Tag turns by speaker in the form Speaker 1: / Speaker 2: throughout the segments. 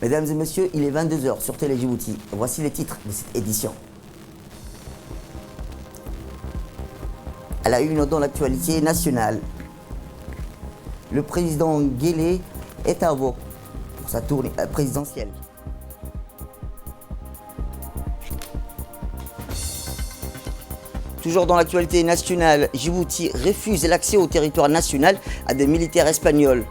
Speaker 1: Mesdames et messieurs, il est 22h sur Télé Djibouti. Voici les titres de cette édition. À la une dans l'actualité nationale, le président Guélé est à Obok pour sa tournée présidentielle. Toujours dans l'actualité nationale, Djibouti refuse l'accès au territoire national à des militaires espagnols.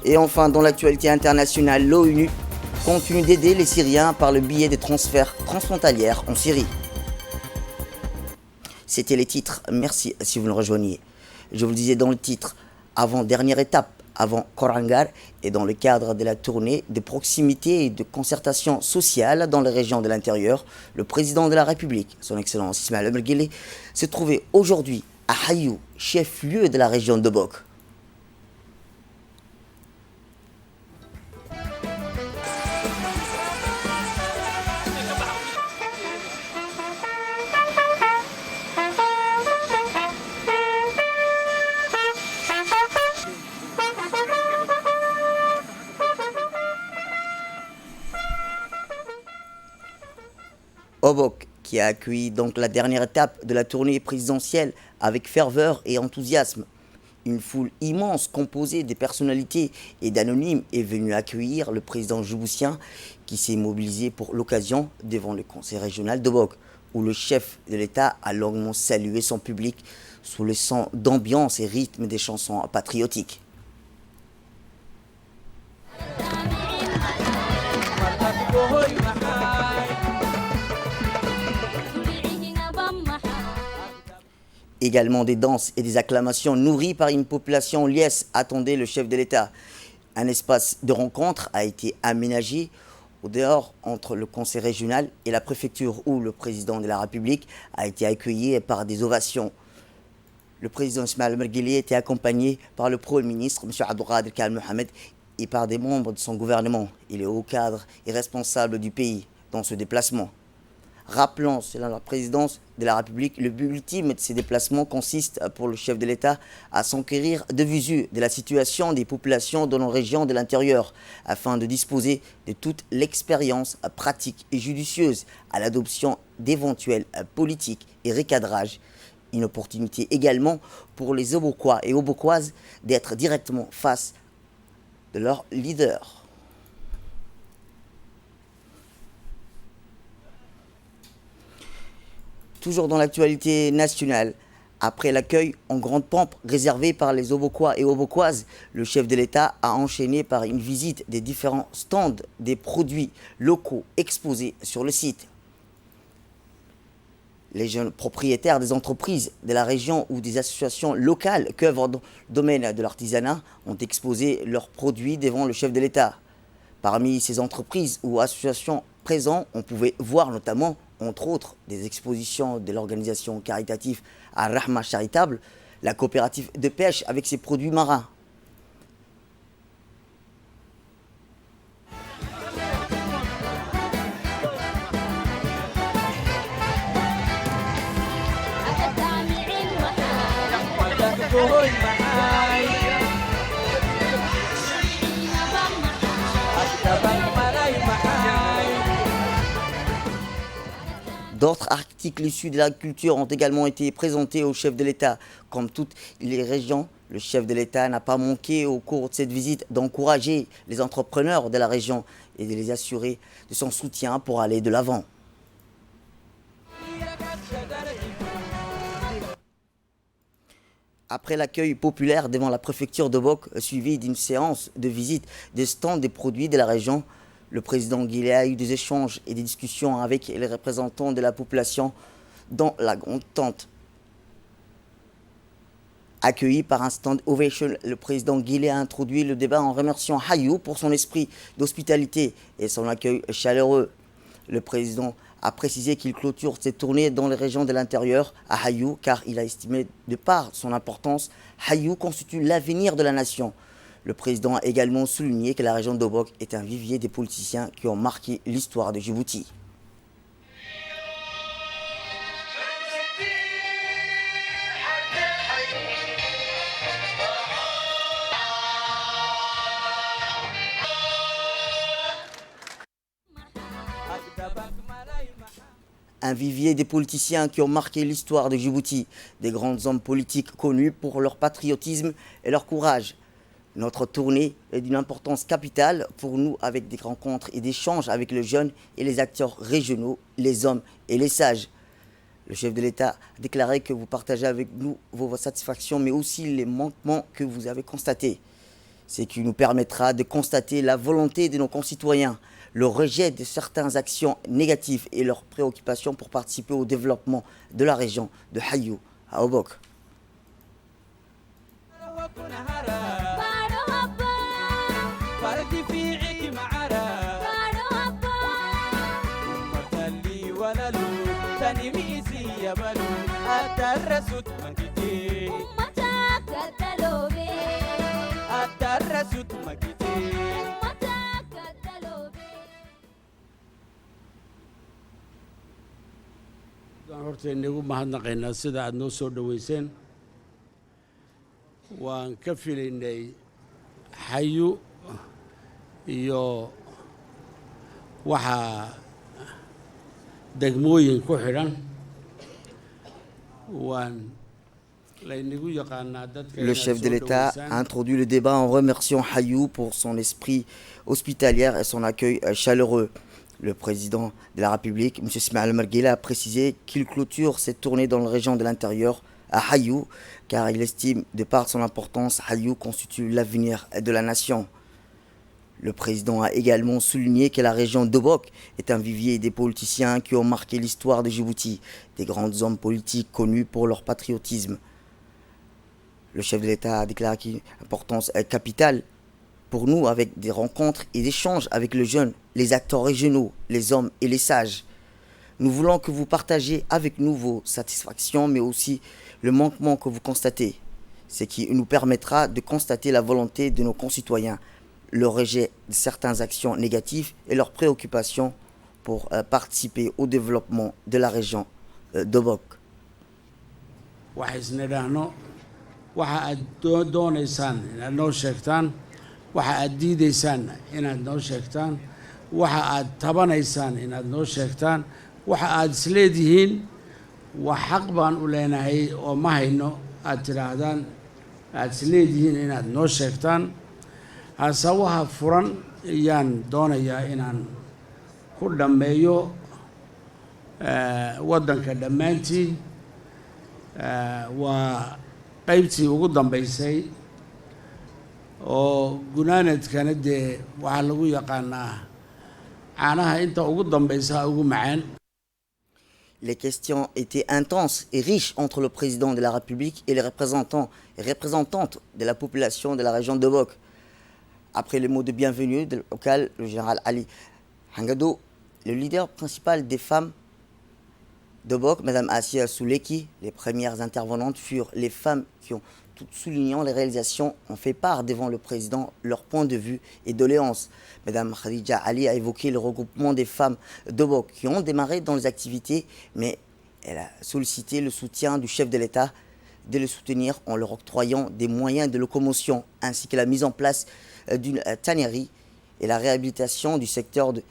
Speaker 1: Et enfin, dans l'actualité internationale, l'ONU continue d'aider les Syriens par le biais des transferts transfrontaliers en Syrie. C'était les titres, merci si vous nous rejoignez. Je vous le disais dans le titre, avant-dernière étape, avant Korangar, et dans le cadre de la tournée de proximité et de concertation sociale dans les régions de l'intérieur, le président de la République, son Excellence Ismaël Omar Guelleh, se trouvait aujourd'hui à Hayou, chef-lieu de la région de Bok. Obok, qui a accueilli donc la dernière étape de la tournée présidentielle avec ferveur et enthousiasme. Une foule immense composée de personnalités et d'anonymes est venue accueillir le président djiboutien qui s'est mobilisé pour l'occasion devant le conseil régional d'Obok, où le chef de l'État a longuement salué son public sous le son d'ambiance et rythme des chansons patriotiques. Également des danses et des acclamations nourries par une population liesse attendait le chef de l'État. Un espace de rencontre a été aménagé au dehors entre le conseil régional et la préfecture où le président de la République a été accueilli par des ovations. Le président Ismaël Omar Guelleh était accompagné par le Premier ministre, M. Abdelkader Kal Mohamed, et par des membres de son gouvernement. Il est haut cadre et responsable du pays dans ce déplacement. Rappelons, selon la présidence de la République, le but ultime de ces déplacements consiste pour le chef de l'État à s'enquérir de visu de la situation des populations dans nos régions de l'intérieur, afin de disposer de toute l'expérience pratique et judicieuse à l'adoption d'éventuelles politiques et recadrages. Une opportunité également pour les Obokois et Obokoises d'être directement face de leur leader. Toujours dans l'actualité nationale, après l'accueil en grande pompe réservé par les Obokois et Obokoises, le chef de l'État a enchaîné par une visite des différents stands des produits locaux exposés sur le site. Les jeunes propriétaires des entreprises de la région ou des associations locales qui œuvrent dans le domaine de l'artisanat ont exposé leurs produits devant le chef de l'État. Parmi ces entreprises ou associations présentes, on pouvait voir notamment, entre autres, des expositions de l'organisation caritative Ar-Rahma Charitable, la coopérative de pêche avec ses produits marins. D'autres articles issus de l'agriculture ont également été présentés au chef de l'État. Comme toutes les régions, le chef de l'État n'a pas manqué au cours de cette visite d'encourager les entrepreneurs de la région et de les assurer de son soutien pour aller de l'avant. Après l'accueil populaire devant la préfecture de Bok, suivi d'une séance de visite des stands des produits de la région, le président Guelleh a eu des échanges et des discussions avec les représentants de la population dans la grande tente. Accueilli par un stand ovation, le président Guelleh a introduit le débat en remerciant Hayou pour son esprit d'hospitalité et son accueil chaleureux. Le président a précisé qu'il clôture cette tournée dans les régions de l'intérieur à Hayou car il a estimé, de par son importance, Hayou constitue l'avenir de la nation. Le président a également souligné que la région d'Obok est un vivier des politiciens qui ont marqué l'histoire de Djibouti. Un vivier des politiciens qui ont marqué l'histoire de Djibouti, des grands hommes politiques connus pour leur patriotisme et leur courage. Notre tournée est d'une importance capitale pour nous avec des rencontres et des échanges avec les jeunes et les acteurs régionaux, les hommes et les sages. Le chef de l'État a déclaré que vous partagez avec nous vos satisfactions mais aussi les manquements que vous avez constatés. Ce qui nous permettra de constater la volonté de nos concitoyens, le rejet de certaines actions négatives et leurs préoccupations pour participer au développement de la région de Hayou à Obok.
Speaker 2: horta inagu mahadnaqaynaa sida aad noo soo dhoweyseen waan ka filaynay xayu iyo waxaa degmooyin ku xidhan waan laynagu yaqaanaa dadka.
Speaker 1: Le chef de l'État a introduit le débat en remerciant Hayou pour son esprit hospitalier et son accueil chaleureux. Le président de la République, M. Ismaël Marguerite, a précisé qu'il clôture cette tournée dans la région de l'intérieur à Hayou, car il estime, de par son importance, Hayou constitue l'avenir de la nation. Le président a également souligné que la région d'Obok est un vivier des politiciens qui ont marqué l'histoire de Djibouti, des grands hommes politiques connus pour leur patriotisme. Le chef de l'État a déclaré qu'une importance capitale pour nous avec des rencontres et des échanges avec les jeunes, les acteurs régionaux, les hommes et les sages. Nous voulons que vous partagiez avec nous vos satisfactions, mais aussi le manquement que vous constatez, ce qui nous permettra de constater la volonté de nos concitoyens, le rejet de certaines actions négatives et leurs préoccupations pour participer au développement de la région d'Obok.
Speaker 2: waxa aad diidaysaan inaad noo sheegtaan waxa aad tabanaysaan inaad noo sheegtaan waxa aad isleedihiin wax xaq baan u leenahay oo ma hayno aad tidhaahdaan aad isleedihiin inaad noo sheegtaan hasawaha furan ayaan doonayaa inaan ku dhammeeyo waddanka dhammaantii waa qaybtii ugu dambaysay oo gunaanadkana dee waxaa lagu yaqaanaa caanaha inta ugu dambaysa ugu macaan.
Speaker 1: Les questions étaient intenses et riches entre le président de la République et les représentants et représentantes de la population de la région d'Obok. Après les mots de bienvenue du local, le général Ali Hangado, le leader principal des femmes d'Obok, Mme Assia Souleki, les premières intervenantes furent les femmes qui ont, tout soulignant les réalisations, ont fait part devant le président leur point de vue et doléances. Mme Khadija Ali a évoqué le regroupement des femmes d'Obok qui ont démarré dans les activités, mais elle a sollicité le soutien du chef de l'État de les soutenir en leur octroyant des moyens de locomotion ainsi que la mise en place d'une tannerie et la réhabilitation du secteur de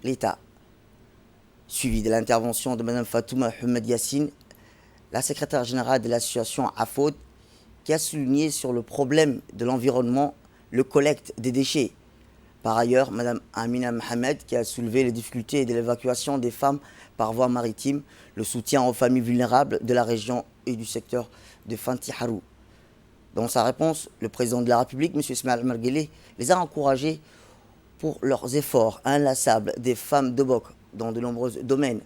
Speaker 1: l'État. Suivi de l'intervention de Mme Fatouma Ahmed Yassine, la secrétaire générale de l'association AFOD, qui a souligné sur le problème de l'environnement, le collecte des déchets. Par ailleurs, Mme Amina Mohamed, qui a soulevé les difficultés de l'évacuation des femmes par voie maritime, le soutien aux familles vulnérables de la région et du secteur de Fantiharou. Dans sa réponse, le président de la République, M. Ismaël Marguerite, les a encouragés pour leurs efforts inlassables des femmes d'Obok dans de nombreux domaines.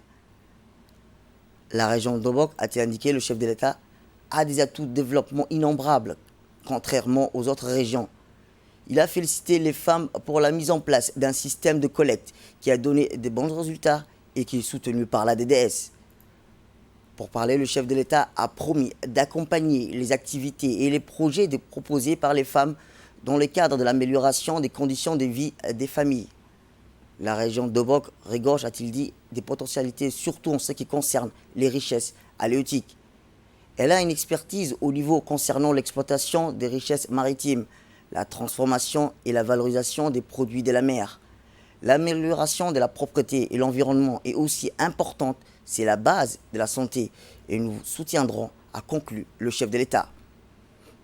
Speaker 1: La région d'Obok, a-t-il indiqué le chef de l'État, a des atouts de développement innombrables, contrairement aux autres régions. Il a félicité les femmes pour la mise en place d'un système de collecte qui a donné de bons résultats et qui est soutenu par la DDS. Pour parler, le chef de l'État a promis d'accompagner les activités et les projets proposés par les femmes dans le cadre de l'amélioration des conditions de vie des familles. La région d'Obok regorge, a-t-il dit, des potentialités, surtout en ce qui concerne les richesses halieutiques. Elle a une expertise au niveau concernant l'exploitation des richesses maritimes, la transformation et la valorisation des produits de la mer, L'amélioration de la propreté et l'environnement est aussi importante, c'est la base de la santé et nous soutiendrons, a conclu le chef de l'État.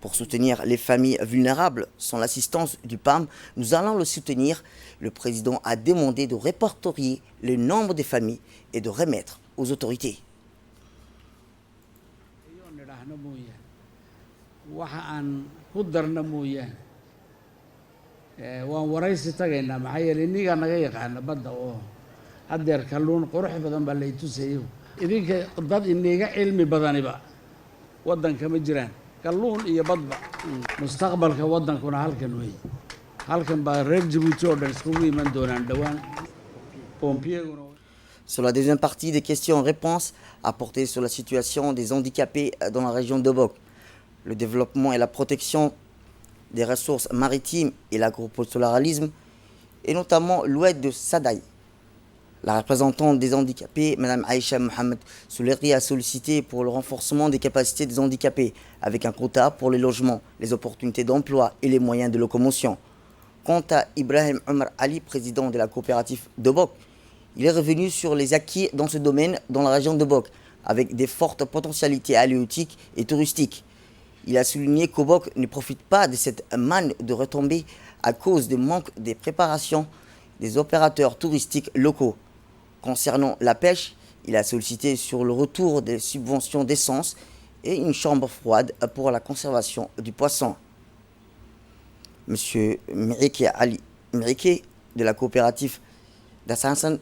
Speaker 1: Pour soutenir les familles vulnérables, sans l'assistance du PAM, nous allons le soutenir. Le président a demandé de répertorier le nombre de familles et de remettre aux autorités.
Speaker 2: kalluun iyo badba mustaqbalka wadankuna halkan weey halkan baa reer Djibouti oo dhan iskugu iman doonaan dhawaan pompiyaguna.
Speaker 1: Sur la deuxième partie des questions-réponses apportées sur la situation des handicapés dans la région de Bok, le développement et la protection des ressources maritimes et l'agropastoralisme, et notamment l'oued de Sadaï. La représentante des handicapés, Mme Aïcha Mohamed Souleri, a sollicité pour le renforcement des capacités des handicapés, avec un quota pour les logements, les opportunités d'emploi et les moyens de locomotion. Quant à Ibrahim Omar Ali, président de la coopérative de Bok, il est revenu sur les acquis dans ce domaine dans la région de Bok, avec des fortes potentialités halieutiques et touristiques. Il a souligné qu'Obok ne profite pas de cette manne de retombées à cause du manque de préparation des opérateurs touristiques locaux. Concernant la pêche, il a sollicité sur le retour des subventions d'essence et une chambre froide pour la conservation du poisson. M. Mirike Ali Mirike de la coopérative d'Assansan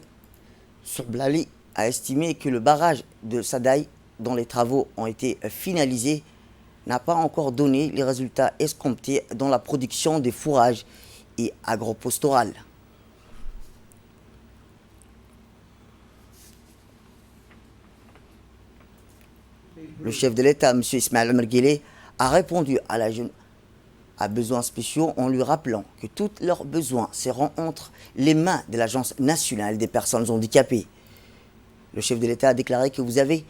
Speaker 1: Surblali a estimé que le barrage de Sadaï, dont les travaux ont été finalisés, n'a pas encore donné les résultats escomptés dans la production des fourrages et agropastorales. Le chef de l'État, M. Ismaël Omar Guelleh, a répondu à besoins spéciaux en lui rappelant que tous leurs besoins seront entre les mains de l'Agence nationale des personnes handicapées. Le chef de l'État a déclaré que vous avez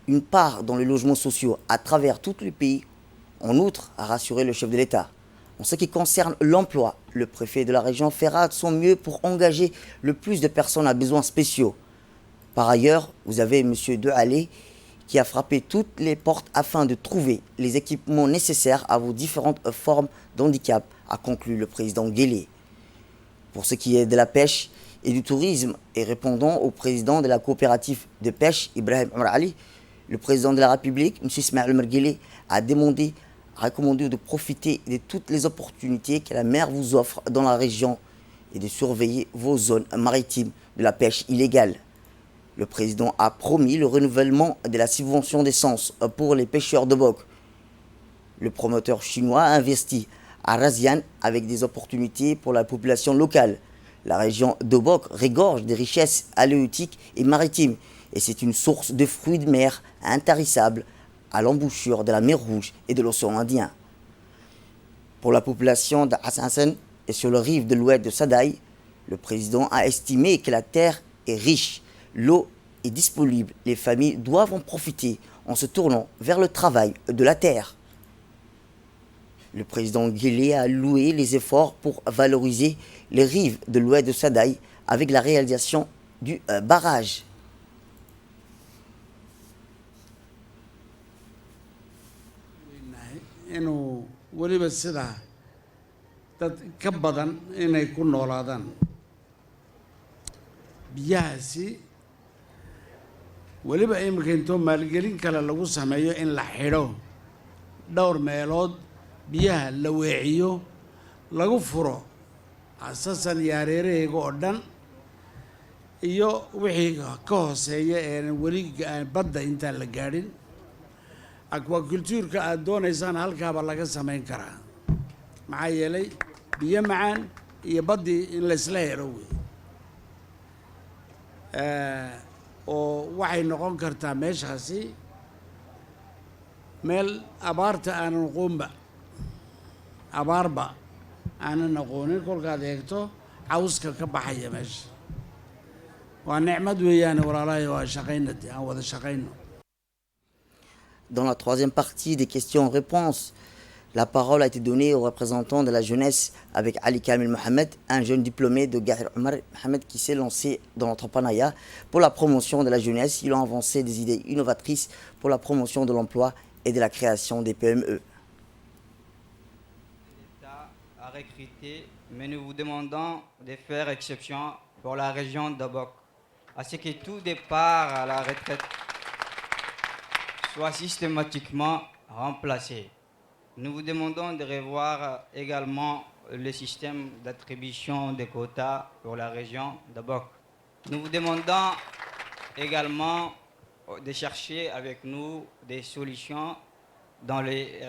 Speaker 1: une part dans les logements sociaux à travers tout le pays. En outre, a rassuré le chef de l'État. En ce qui concerne l'emploi, le préfet de la région fera de son mieux pour engager le plus de personnes à besoins spéciaux. Par ailleurs, vous avez M. Dehalé qui a frappé toutes les portes afin de trouver les équipements nécessaires à vos différentes formes d'handicap, a conclu le président Guelleh. Pour ce qui est de la pêche et du tourisme, et répondant au président de la coopérative de pêche, Ibrahim Omar Ali, le président de la République, M. Ismaël Omar Guelleh, a recommandé de profiter de toutes les opportunités que la mer vous offre dans la région et de surveiller vos zones maritimes de la pêche illégale. Le président a promis le renouvellement de la subvention d'essence pour les pêcheurs de Bok. Le promoteur chinois a investi à Razian avec des opportunités pour la population locale. La région de Bok regorge des richesses halieutiques et maritimes et c'est une source de fruits de mer intarissables à l'embouchure de la mer Rouge et de l'océan Indien. Pour la population d'Assansan et sur le rive de l'oued de Sadaï, le président a estimé que la terre est riche. L'eau est disponible, les familles doivent en profiter en se tournant vers le travail de la terre. Le président Guelleh a loué les efforts pour valoriser les rives de l'oued de Sadaï avec la réalisation du barrage.
Speaker 2: weliba imika intoo maalgelin kale lagu sameeyo in la xidho dhowr meelood biyaha la weeciyo lagu furo asasan yaareerahayga oo dhan iyo wixii ka hooseeya ee weli badda intaan la gaadhin aquaculture-ka aad doonaysaan halkaaba laga samayn karaa maxaa yeelay biyo macaan iyo baddii in laysla helo wey oo waxay noqon kartaa meeshaasi meel abaarta aanan aqoonba abaarba aanan aqoonin kolkaad eegto cawska ka baxaya meesha waa nicmad weeyaane walaalahay waa shaqaynadii aan wada shaqayno.
Speaker 1: Dans la troisième partie des questions-réponses, La parole a été donnée aux représentants de la jeunesse avec Ali Kamil Mohamed, un jeune diplômé de Gahir Omar Mohamed qui s'est lancé dans l'entrepreneuriat pour la promotion de la jeunesse. Ils ont avancé des idées innovatrices pour la promotion de l'emploi et de la création des PME.
Speaker 3: L'État a recruté, mais nous vous demandons de faire exception pour la région d'Obok, à ce que tout départ à la retraite soit systématiquement remplacé. Nous vous demandons de revoir également le système d'attribution des quotas pour la région d'Obok. Nous vous demandons également de chercher avec nous des solutions dans les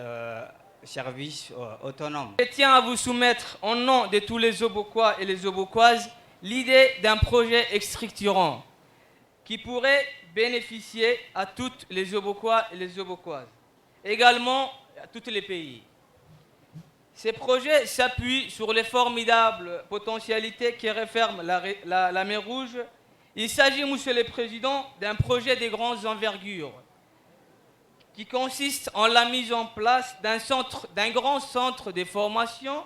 Speaker 3: services autonomes.
Speaker 4: Je tiens à vous soumettre, au nom de tous les Obokois et les Obokoises, l'idée d'un projet structurant qui pourrait bénéficier à toutes les Obokois et les Obokoises, également à tous les pays. Ces projets s'appuient sur les formidables potentialités qui referment la mer Rouge. Il s'agit, Monsieur le Président, d'un projet de grande envergure qui consiste en la mise en place d'un grand centre de formation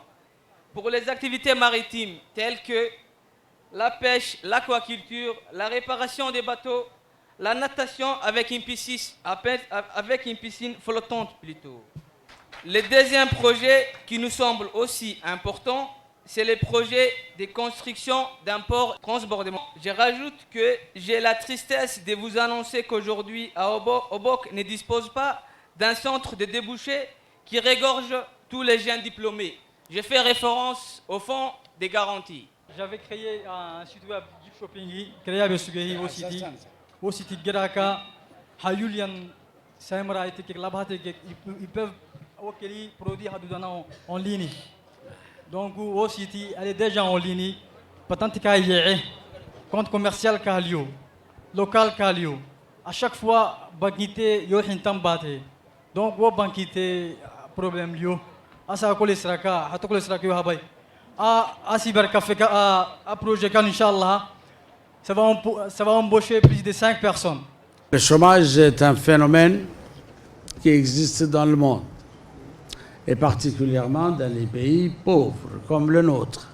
Speaker 4: pour les activités maritimes telles que la pêche, l'aquaculture, la réparation des bateaux, la natation avec une piscine flottante plutôt. Le deuxième projet qui nous semble aussi important, c'est le projet de construction d'un port transbordement. Je rajoute que j'ai la tristesse de vous annoncer qu'aujourd'hui, à Obok ne dispose pas d'un centre de débouchés qui regorge tous les jeunes diplômés. Je fais référence au fonds des garanties.
Speaker 5: J'avais créé un site web Jeep Shopping, créé avec Sugehi au site Geraka, Hayulian, Saimra, ils peuvent produire en ligne. Donc, au site, elle est déjà en ligne. Patente Kaye, compte commercial Kalio, local Kalio. À chaque fois, banquité, yo hintambate. Donc, wo banquité, problème yo. Asa kolesraka, hato kolesraka yo habay. À Cybercafé, à projet Can, Inch'Allah, ça va embaucher plus de 5 personnes.
Speaker 2: Le chômage est un phénomène qui existe dans le monde, et particulièrement dans les pays pauvres comme le nôtre.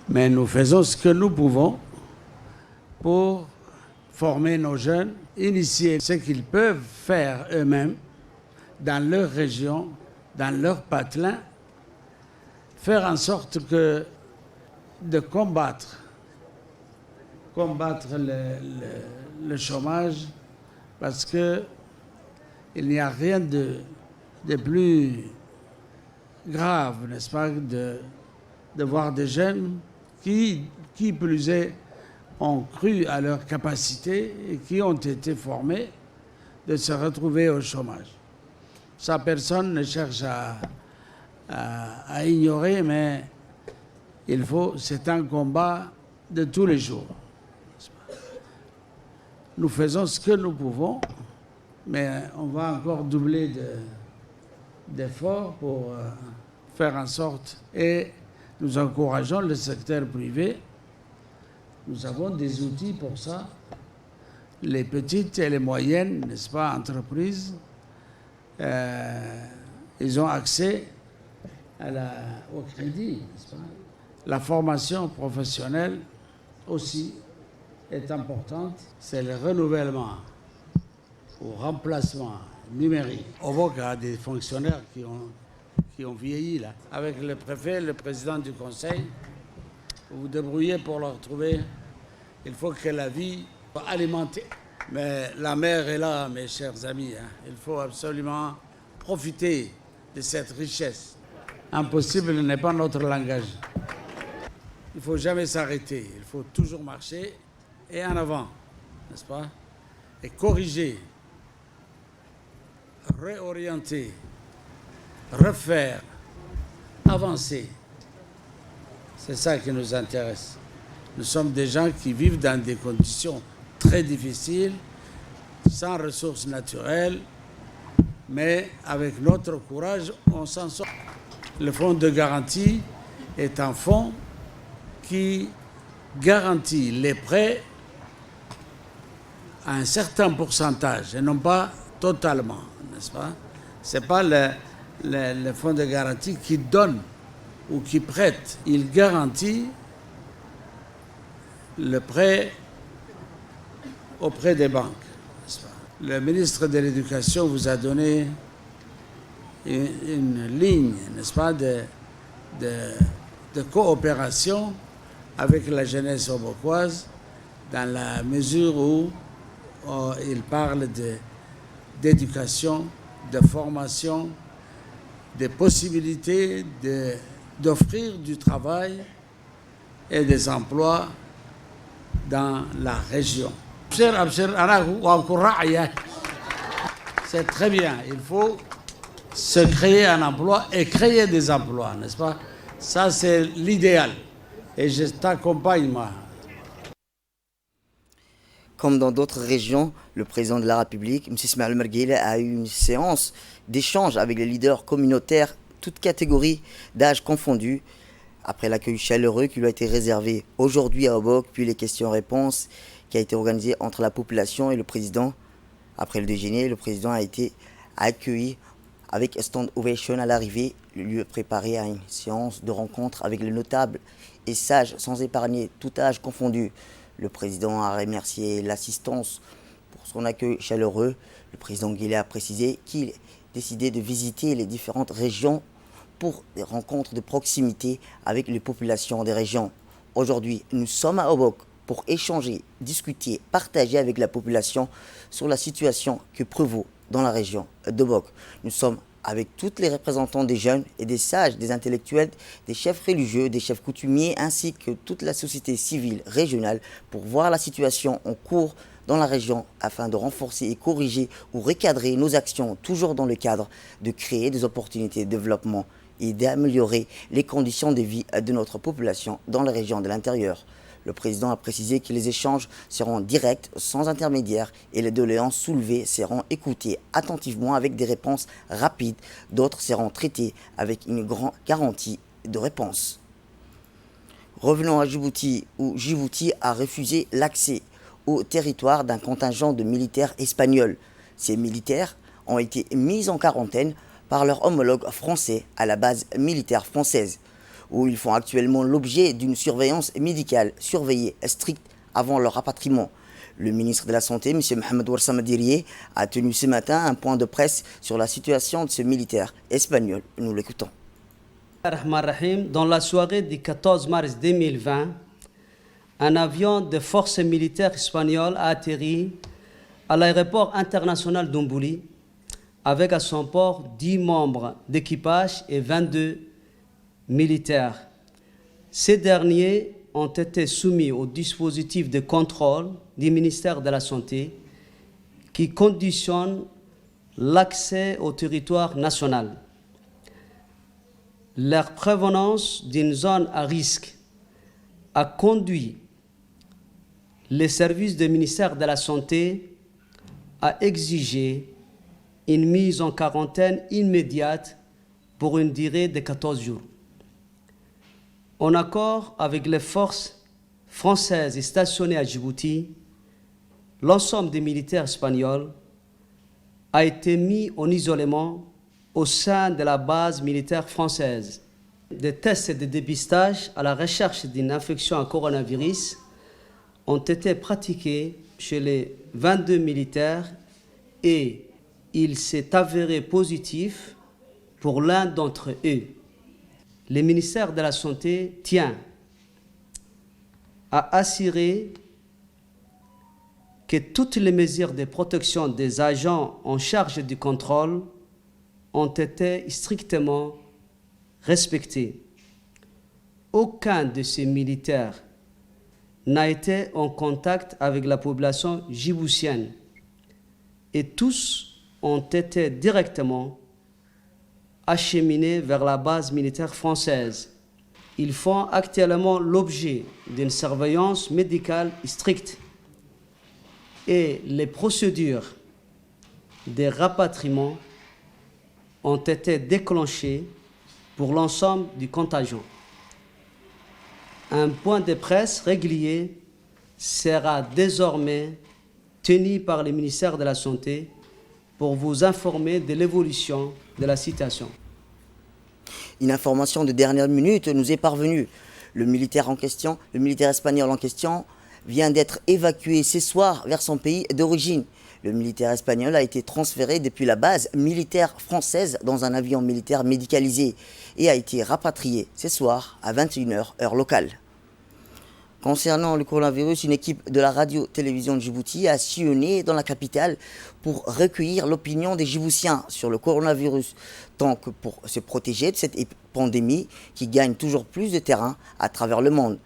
Speaker 2: Mais nous faisons ce que nous pouvons pour former nos jeunes, initier ce qu'ils peuvent faire eux-mêmes dans leur région, dans leur patelin, faire en sorte que de combattre le chômage, parce que il n'y a rien de plus grave, n'est-ce pas, de voir des jeunes qui plus est, ont cru à leur capacité et qui ont été formés de se retrouver au chômage. Ça, personne ne cherche à ignorer, mais c'est un combat de tous les jours. Nous faisons ce que nous pouvons, mais on va encore doubler d'efforts pour faire en sorte, et nous encourageons le secteur privé. Nous avons des outils pour ça. Les petites et les moyennes, n'est-ce pas, entreprises, ils ont accès au crédit, n'est-ce pas? La formation professionnelle aussi est importante. C'est le renouvellement ou remplacement numérique. Obok a des fonctionnaires qui ont vieilli là. Avec le préfet, le président du conseil, vous vous débrouillez pour leur trouver. Il faut que la vie soit alimentée. Mais la mer est là, mes chers amis. Il faut absolument profiter de cette richesse. Impossible n'est pas notre langage. Il ne faut jamais s'arrêter. Il faut toujours marcher et en avant, n'est-ce pas? Et corriger, réorienter, refaire, avancer. C'est ça qui nous intéresse. Nous sommes des gens qui vivent dans des conditions très difficiles, sans ressources naturelles, mais avec notre courage, on s'en sort. Le fonds de garantie est un fonds qui garantit les prêts à un certain pourcentage et non pas totalement, n'est-ce pas? Ce n'est pas le fonds de garantie qui donne ou qui prête. Il garantit le prêt auprès des banques. Le ministre de l'Éducation vous a donné une ligne, n'est-ce pas, de coopération avec la jeunesse aubokoise dans la mesure où il parle d'éducation, de formation, des possibilités d'offrir du travail et des emplois dans la région. C'est très bien, il faut se créer un emploi et créer des emplois, n'est-ce pas? Ça, c'est l'idéal. Et je t'accompagne, moi.
Speaker 1: Comme dans d'autres régions, le président de la République, M. Ismaël Merguele, a eu une séance d'échange avec les leaders communautaires, toutes catégories d'âge confondues, après l'accueil chaleureux qui lui a été réservé aujourd'hui à Obok, puis les questions-réponses qui a été organisée entre la population et le président. Après le déjeuner, le président a été accueilli avec stand ovation à l'arrivée, le lieu préparé à une séance de rencontre avec les notables et sages, sans épargner tout âge confondu. Le président a remercié l'assistance pour son accueil chaleureux. Le président Guillet a précisé qu'il décidait de visiter les différentes régions pour des rencontres de proximité avec les populations des régions. Aujourd'hui, nous sommes à Obok pour échanger, discuter, partager avec la population sur la situation que prévaut dans la région d'Obok. Nous sommes avec tous les représentants des jeunes et des sages, des intellectuels, des chefs religieux, des chefs coutumiers, ainsi que toute la société civile régionale pour voir la situation en cours dans la région afin de renforcer et corriger ou recadrer nos actions, toujours dans le cadre de créer des opportunités de développement et d'améliorer les conditions de vie de notre population dans les régions de l'intérieur. Le président a précisé que les échanges seront directs, sans intermédiaire, et les doléances soulevées seront écoutées attentivement avec des réponses rapides. D'autres seront traitées avec une grande garantie de réponse. Revenons à Djibouti, où Djibouti a refusé l'accès au territoire d'un contingent de militaires espagnols. Ces militaires ont été mis en quarantaine par leurs homologues français à la base militaire française, où ils font actuellement l'objet d'une surveillance médicale surveillée stricte avant leur rapatriement. Le ministre de la Santé, M. Mohamed Ouarsama Diriye, a tenu ce matin un point de presse sur la situation de ce militaire espagnol. Nous l'écoutons.
Speaker 6: Dans la soirée du 14 mars 2020, un avion de forces militaires espagnoles a atterri à l'aéroport international d'Umbouli avec à son port 10 membres d'équipage et 22 militaires. Ces derniers ont été soumis au dispositif de contrôle du ministère de la Santé qui conditionne l'accès au territoire national. Leur prévenance d'une zone à risque a conduit les services du ministère de la Santé à exiger une mise en quarantaine immédiate pour une durée de 14 jours. En accord avec les forces françaises stationnées à Djibouti, l'ensemble des militaires espagnols a été mis en isolement au sein de la base militaire française. Des tests de dépistage à la recherche d'une infection à coronavirus ont été pratiqués chez les 22 militaires et il s'est avéré positif pour l'un d'entre eux. Le ministère de la Santé tient à assurer que toutes les mesures de protection des agents en charge du contrôle ont été strictement respectées. Aucun de ces militaires n'a été en contact avec la population djiboutienne et tous ont été directement acheminés vers la base militaire française. Ils font actuellement l'objet d'une surveillance médicale stricte et les procédures de rapatriement ont été déclenchées pour l'ensemble du contingent. Un point de presse régulier sera désormais tenu par le ministère de la Santé pour vous informer de l'évolution de la situation.
Speaker 1: Une information de dernière minute nous est parvenue. Le militaire espagnol en question, vient d'être évacué ce soir vers son pays d'origine. Le militaire espagnol a été transféré depuis la base militaire française dans un avion militaire médicalisé et a été rapatrié ce soir à 21h heure locale. Concernant le coronavirus, une équipe de la radio-télévision de Djibouti a sillonné dans la capitale pour recueillir l'opinion des Djiboutiens sur le coronavirus, tant que pour se protéger de cette pandémie qui gagne toujours plus de terrain à travers le monde.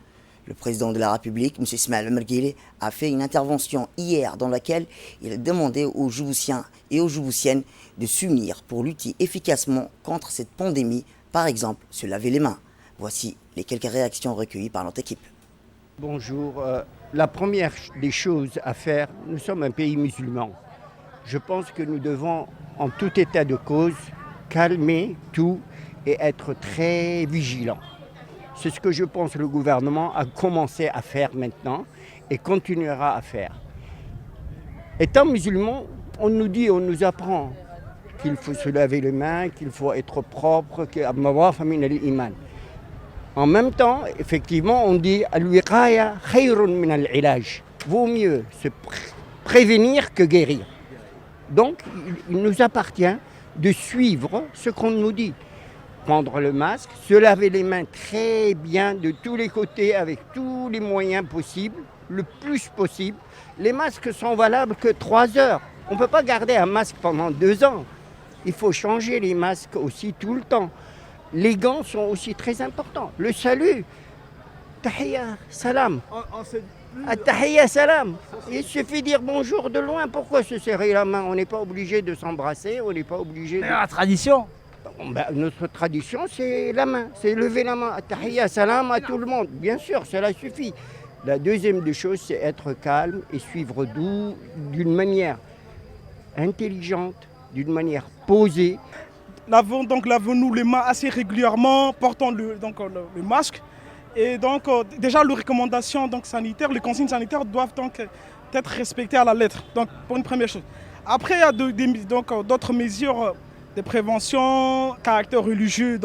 Speaker 1: Le président de la République, M. Ismaël Merguele, a fait une intervention hier dans laquelle il a demandé aux Djiboutiens et aux Djiboutiennes de s'unir pour lutter efficacement contre cette pandémie, par exemple se laver les mains. Voici les quelques réactions recueillies par notre équipe.
Speaker 7: Bonjour. La première des choses à faire, nous sommes un pays musulman. Je pense que nous devons, en tout état de cause, calmer tout et être très vigilants. C'est ce que je pense que le gouvernement a commencé à faire maintenant et continuera à faire. Étant musulman, on nous apprend qu'il faut se laver les mains, qu'il faut être propre, en même temps, effectivement, on dit al-wiqaya khayrun min al-ilaj. Vaut mieux se prévenir que guérir. Donc, il nous appartient de suivre ce qu'on nous dit. Prendre le masque, se laver les mains très bien de tous les côtés avec tous les moyens possibles, le plus possible. Les masques sont valables que 3 heures. On ne peut pas garder un masque pendant 2 ans. Il faut changer les masques aussi tout le temps. Les gants sont aussi très importants. Le salut, tahiyya, salam. Tahiyya, salam. Il suffit de dire bonjour de loin. Pourquoi se serrer la main? On n'est pas obligé de s'embrasser, on n'est pas obligé de...
Speaker 8: La tradition.
Speaker 7: Notre tradition, c'est la main, c'est lever la main. Tahiyya, salam à tout le monde. Bien sûr, cela suffit. La deuxième des choses, c'est être calme et suivre d'une manière intelligente, d'une manière posée.
Speaker 9: Lavons-nous les mains assez régulièrement, portons le masque. Et donc, déjà, les recommandations sanitaires, les consignes sanitaires doivent donc être respectées à la lettre. Donc, pour une première chose. Après, il y a d'autres mesures de prévention, caractère religieux,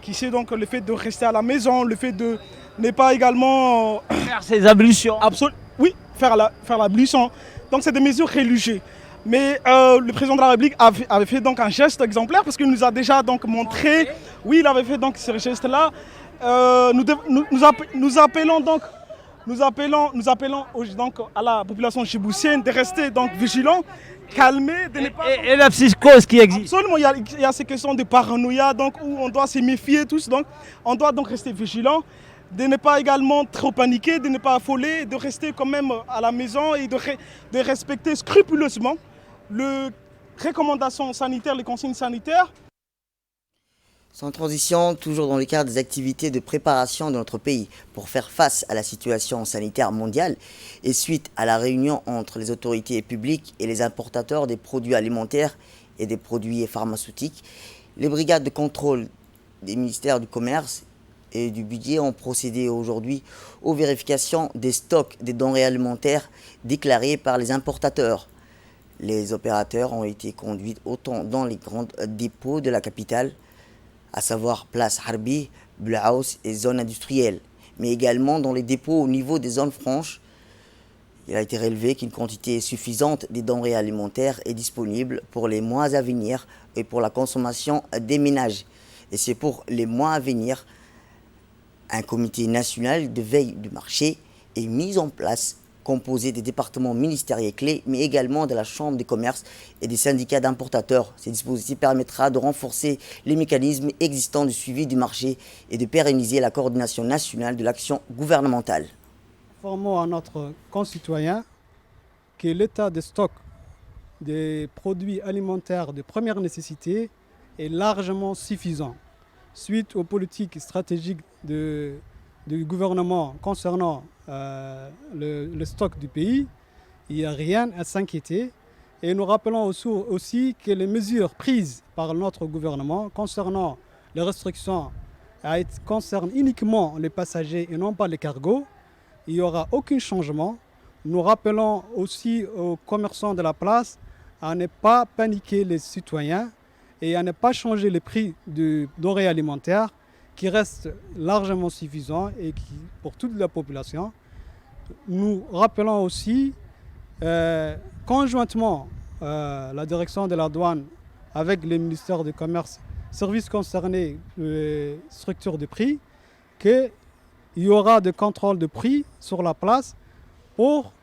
Speaker 9: qui c'est donc le fait de rester à la maison, le fait de ne pas également...
Speaker 8: faire ses ablutions.
Speaker 9: Oui, faire l'ablution. Donc, c'est des mesures religieuses. Mais le président de la République avait fait donc un geste exemplaire parce qu'il nous a déjà donc montré, oui, il avait fait donc ce geste-là. Nous appelons donc à la population djiboutienne de rester donc vigilants, calmés, de ne pas...
Speaker 8: Et la psychose qui existe.
Speaker 9: Absolument, il y a ces questions de paranoïa donc où on doit se méfier tous, donc on doit donc rester vigilants, de ne pas également trop paniquer, de ne pas affoler, de rester quand même à la maison et de respecter scrupuleusement les recommandations sanitaires, les consignes sanitaires.
Speaker 1: Sans transition, toujours dans le cadre des activités de préparation de notre pays pour faire face à la situation sanitaire mondiale et suite à la réunion entre les autorités publiques et les importateurs des produits alimentaires et des produits pharmaceutiques, les brigades de contrôle des ministères du Commerce et du Budget ont procédé aujourd'hui aux vérifications des stocks des denrées alimentaires déclarés par les importateurs. Les opérateurs ont été conduits autant dans les grands dépôts de la capitale, à savoir Place Harbi, Blaus et zones industrielles, mais également dans les dépôts au niveau des zones franches. Il a été relevé qu'une quantité suffisante des denrées alimentaires est disponible pour les mois à venir et pour la consommation des ménages. Et c'est pour les mois à venir, un comité national de veille du marché est mis en place, composé des départements ministériels clés, mais également de la Chambre des commerces et des syndicats d'importateurs. Ce dispositif permettra de renforcer les mécanismes existants de suivi du marché et de pérenniser la coordination nationale de l'action gouvernementale.
Speaker 10: Informons à notre concitoyen que l'état de stock des produits alimentaires de première nécessité est largement suffisant. Suite aux politiques stratégiques du gouvernement concernant le stock du pays, il n'y a rien à s'inquiéter. Et nous rappelons aussi que les mesures prises par notre gouvernement concernant les restrictions concernent uniquement les passagers et non pas les cargos. Il n'y aura aucun changement. Nous rappelons aussi aux commerçants de la place à ne pas paniquer les citoyens et à ne pas changer les prix de denrées alimentaires qui restent largement suffisants et qui, pour toute la population. Nous rappelons aussi conjointement la direction de la douane avec les ministères du commerce, services concernés, structures de prix, qu'il y aura des contrôles de prix sur la place pour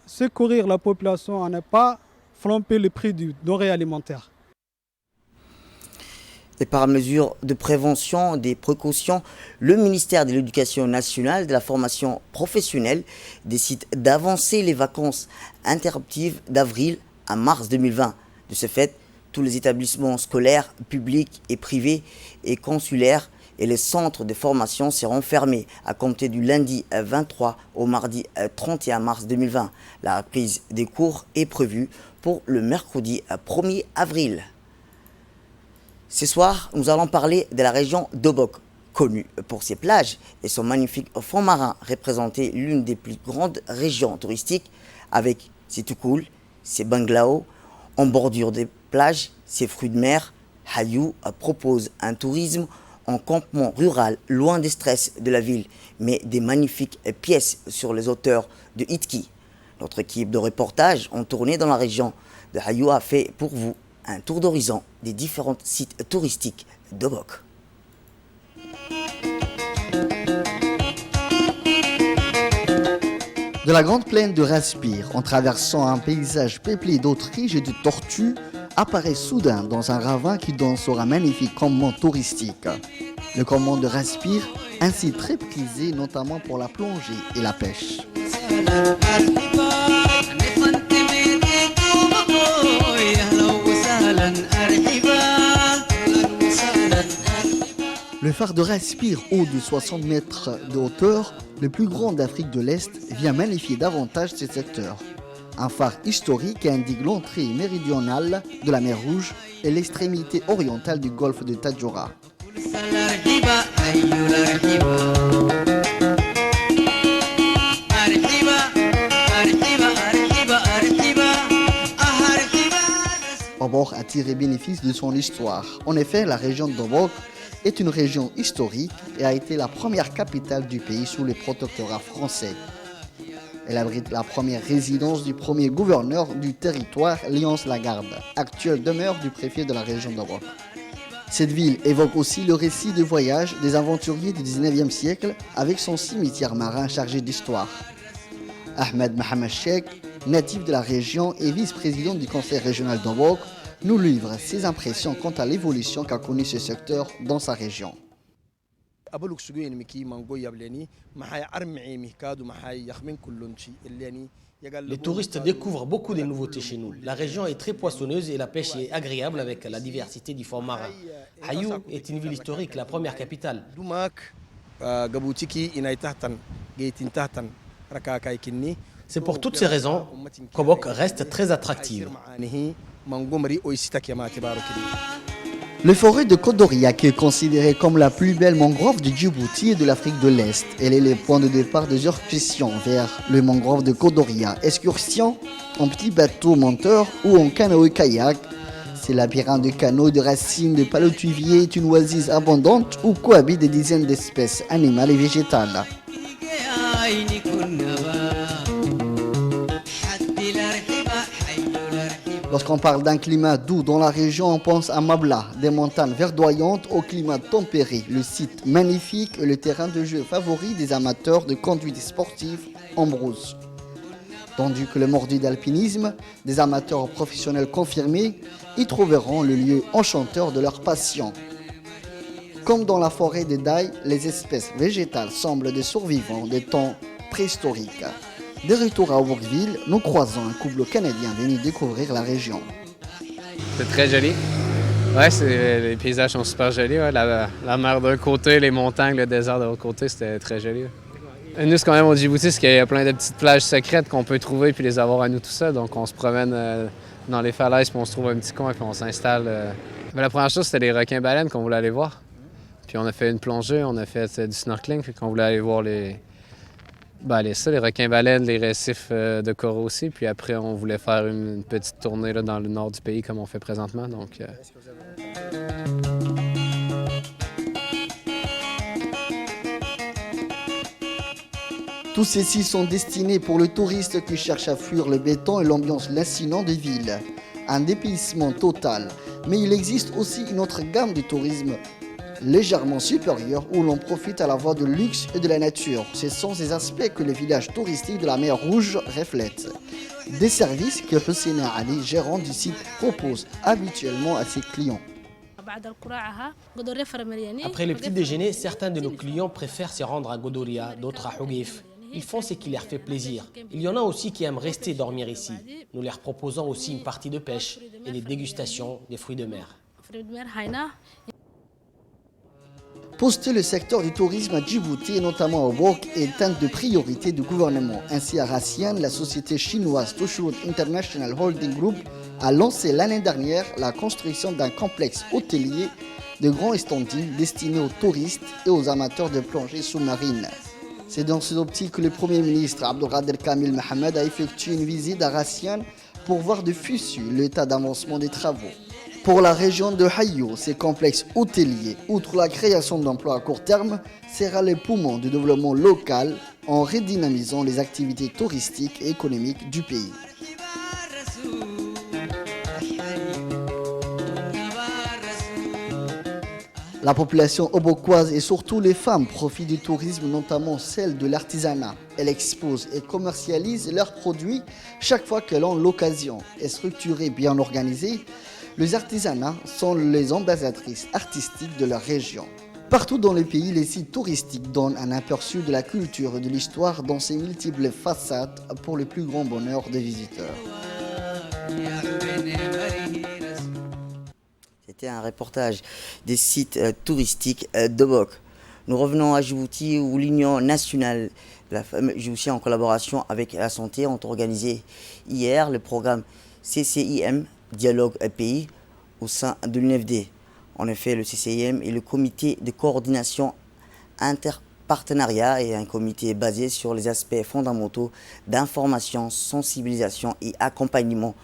Speaker 10: secourir la population à ne pas flamber le prix du denrées alimentaires.
Speaker 1: Et par mesure de prévention des précautions, le ministère de l'Éducation nationale et de la formation professionnelle décide d'avancer les vacances interruptives d'avril à mars 2020. De ce fait, tous les établissements scolaires, publics et privés et consulaires et les centres de formation seront fermés à compter du lundi 23 au mardi 31 mars 2020. La reprise des cours est prévue pour le mercredi 1er avril. Ce soir, nous allons parler de la région d'Obok, connue pour ses plages et son magnifique fond marin, représenté l'une des plus grandes régions touristiques avec ses toukoul, ses bungalows en bordure des plages, ses fruits de mer. Hayou propose un tourisme en campement rural, loin des stress de la ville, mais des magnifiques pièces sur les hauteurs de Itki. Notre équipe de reportage en tournée dans la région de Hayou a fait pour vous un tour d'horizon des différents sites touristiques d'Obok.
Speaker 11: De la grande plaine de Raspir, en traversant un paysage peuplé d'autriches et de tortues, apparaît soudain dans un ravin qui donne sur un magnifique campement touristique. Le campement de Raspir, ainsi très prisé notamment pour la plongée et la pêche. Le phare de Raspir, haut de 60 mètres de hauteur, le plus grand d'Afrique de l'Est, vient magnifier davantage ce secteur. Un phare historique qui indique l'entrée méridionale de la mer Rouge et l'extrémité orientale du golfe de Tadjoura. Obok a tiré bénéfice de son histoire. En effet, la région d'Obok est une région historique et a été la première capitale du pays sous le protectorat français. Elle abrite la première résidence du premier gouverneur du territoire, Léonce Lagarde, actuelle demeure du préfet de la région d'Obok. Cette ville évoque aussi le récit de voyage des aventuriers du 19e siècle avec son cimetière marin chargé d'histoire. Ahmed Mohamed Cheikh, natif de la région et vice-président du conseil régional d'Obok, nous livre ses impressions quant à l'évolution qu'a connue ce secteur dans sa région.
Speaker 12: Les touristes découvrent beaucoup de nouveautés chez nous. La région est très poissonneuse et la pêche est agréable avec la diversité du fond marin. Hayou est une ville historique, la première capitale. C'est pour toutes ces raisons qu'Obok reste très attractive.
Speaker 11: Le forêt de Kodoria, qui est considérée comme la plus belle mangrove de Djibouti et de l'Afrique de l'Est. Elle est le point de départ des excursions vers le mangrove de Kodoria. Excursion en petit bateau monteur ou en canoë-kayak. Ces labyrinthes de canaux, de racines, de palétuviers est une oasis abondante où cohabitent des dizaines d'espèces animales et végétales. Lorsqu'on parle d'un climat doux dans la région, on pense à Mabla, des montagnes verdoyantes au climat tempéré. Le site magnifique est le terrain de jeu favori des amateurs de conduite sportive en brousse. Tandis que le mordu d'alpinisme, des amateurs professionnels confirmés, y trouveront le lieu enchanteur de leur passion. Comme dans la forêt de Daï, les espèces végétales semblent des survivants des temps préhistoriques. De retour à Obokville, nous croisons un couple canadien venu découvrir la région.
Speaker 13: C'est très joli. Ouais, les paysages sont super jolis. Ouais. La mer d'un côté, les montagnes, le désert de l'autre côté, c'était très joli. Ouais. Nous, ce qu'on aime au Djibouti, c'est qu'il y a plein de petites plages secrètes qu'on peut trouver puis les avoir à nous tout ça. Donc, on se promène dans les falaises puis on se trouve un petit coin puis on s'installe. Mais la première chose, c'était les requins-baleines qu'on voulait aller voir. Puis on a fait une plongée, on a fait du snorkeling puis qu'on voulait aller voir Ben, les requins-baleines, les récifs de coraux aussi. Puis après, on voulait faire une petite tournée là, dans le nord du pays comme on fait présentement. Donc,
Speaker 11: Tous ceux-ci sont destinés pour le touriste qui cherche à fuir le béton et l'ambiance lancinante des villes. Un dépaysement total. Mais il existe aussi une autre gamme de tourisme légèrement supérieure où l'on profite à la fois de luxe et de la nature. Ce sont ces aspects que le village touristique de la mer Rouge reflète. Des services que Hussein Ali, gérant du site, propose habituellement à ses clients.
Speaker 12: Après le petit déjeuner, certains de nos clients préfèrent se rendre à Godoria, d'autres à Hougif. Ils font ce qui leur fait plaisir. Il y en a aussi qui aiment rester dormir ici. Nous leur proposons aussi une partie de pêche et des dégustations des fruits de mer.
Speaker 11: Poster le secteur du tourisme à Djibouti et notamment au Obok est une de priorité du gouvernement. Ainsi à Rassian, la société chinoise Tushud International Holding Group a lancé l'année dernière la construction d'un complexe hôtelier de grande standing destiné aux touristes et aux amateurs de plongée sous-marine. C'est dans cette optique que le Premier ministre Abdelkader Kamil Mohamed a effectué une visite à Rassian pour voir de visu l'état d'avancement des travaux. Pour la région de Hayo, ces complexes hôteliers, outre la création d'emplois à court terme, sera le poumon du développement local en redynamisant les activités touristiques et économiques du pays. La population obokoise et surtout les femmes profitent du tourisme, notamment celle de l'artisanat. Elles exposent et commercialisent leurs produits chaque fois qu'elles ont l'occasion. Et structurées, bien organisées, les artisanats sont les ambassadrices artistiques de leur région. Partout dans le pays, les sites touristiques donnent un aperçu de la culture et de l'histoire dans ses multiples façades pour le plus grand bonheur des visiteurs.
Speaker 1: C'était un reportage des sites touristiques d'Obok. Nous revenons à Djibouti où l'Union nationale de la femme Djibouti en collaboration avec la santé ont organisé hier le programme CCIM Dialogue Pays au sein de l'UNFD. En effet, le CCIM est le comité de coordination interpartenariat et un comité basé sur les aspects fondamentaux d'information, sensibilisation et accompagnement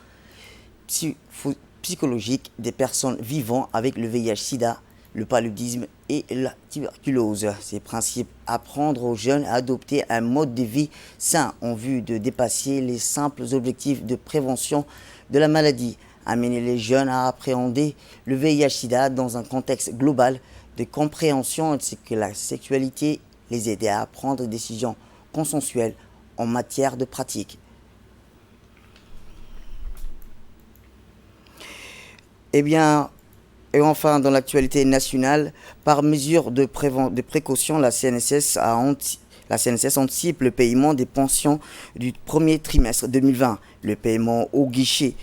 Speaker 1: psychologique des personnes vivant avec le VIH-Sida, le paludisme et la tuberculose. Ces principes apprendre aux jeunes à adopter un mode de vie sain en vue de dépasser les simples objectifs de prévention de la maladie, amener les jeunes à appréhender le VIH-Sida dans un contexte global de compréhension ainsi que la sexualité, les aider à prendre des décisions consensuelles en matière de pratique. Et enfin, dans l'actualité nationale, par mesure de précaution, la CNSS anticipe le paiement des pensions du premier trimestre 2020. Le paiement au guichet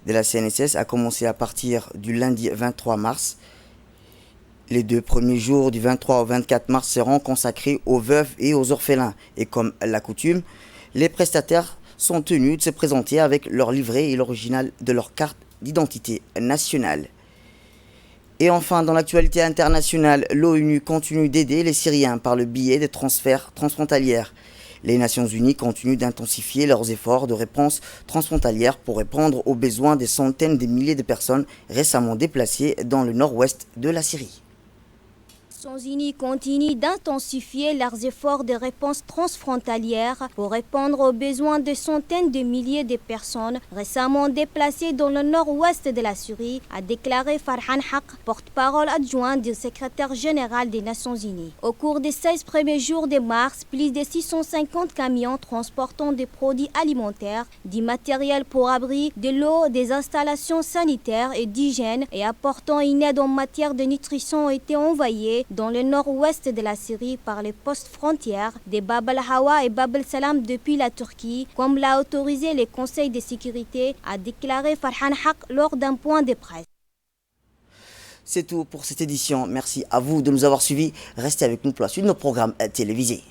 Speaker 1: de la CNSS a commencé à partir du lundi 23 mars. Les 2 premiers jours du 23 au 24 mars seront consacrés aux veuves et aux orphelins. Et comme la coutume, les prestataires sont tenus de se présenter avec leur livret et l'original de leur carte d'identité nationale. Et enfin, dans l'actualité internationale, l'ONU continue d'aider les Syriens par le biais des transferts transfrontaliers. Les Nations Unies continuent d'intensifier leurs efforts de réponse transfrontalière pour répondre aux besoins des centaines de milliers de personnes récemment déplacées dans le nord-ouest de la Syrie.
Speaker 14: Les Nations Unies continuent d'intensifier leurs efforts de réponse transfrontalière pour répondre aux besoins de centaines de milliers de personnes récemment déplacées dans le nord-ouest de la Syrie, a déclaré Farhan Haq, porte-parole adjoint du secrétaire général des Nations Unies. Au cours des 16 premiers jours de mars, plus de 650 camions transportant des produits alimentaires, du matériel pour abri, de l'eau, des installations sanitaires et d'hygiène et apportant une aide en matière de nutrition ont été envoyés dans le nord-ouest de la Syrie par les postes frontières de Bab al-Hawa et Bab al-Salam depuis la Turquie, comme l'a autorisé le Conseil de sécurité, a déclaré Farhan Haq lors d'un point de presse.
Speaker 1: C'est tout pour cette édition. Merci à vous de nous avoir suivis. Restez avec nous pour la suite de nos programmes télévisés.